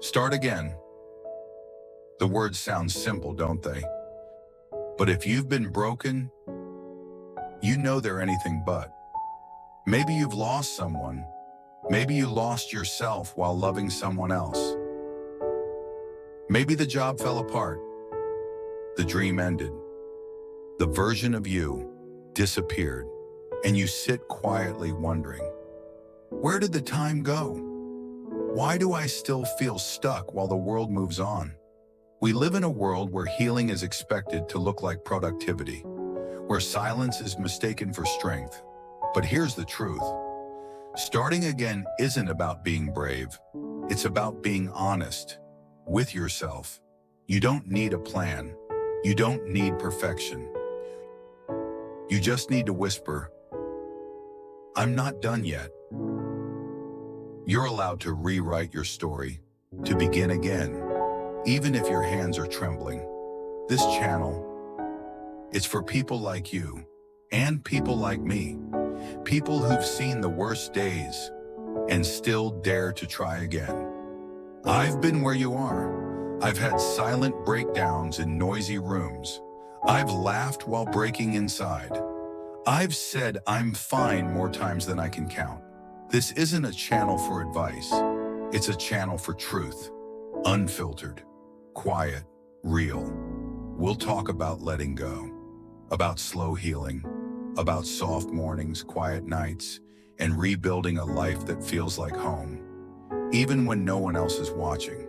Start again. The words sound simple, don't they? But if you've been broken, you know they're anything but. Maybe you've lost someone. Maybe you lost yourself while loving someone else. Maybe the job fell apart. The dream ended. The version of you disappeared, and you sit quietly wondering, where did the time go? Why do I still feel stuck while the world moves on? We live in a world where healing is expected to look like productivity, where silence is mistaken for strength. But here's the truth. Starting again isn't about being brave. It's about being honest with yourself. You don't need a plan. You don't need perfection. You just need to whisper, I'm not done yet. You're allowed to rewrite your story, to begin again, even if your hands are trembling. This channel, it's for people like you and people like me, people who've seen the worst days and still dare to try again. I've been where you are. I've had silent breakdowns in noisy rooms. I've laughed while breaking inside. I've said I'm fine more times than I can count. This isn't a channel for advice. It's a channel for truth. Unfiltered, quiet, real. We'll talk about letting go, about slow healing, about soft mornings, quiet nights, and rebuilding a life that feels like home, even when no one else is watching.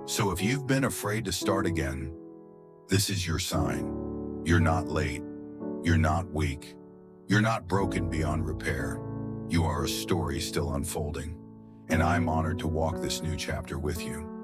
So if you've been afraid to start again, this is your sign. You're not late. You're not weak. You're not broken beyond repair. You are a story still unfolding, and I'm honored to walk this new chapter with you.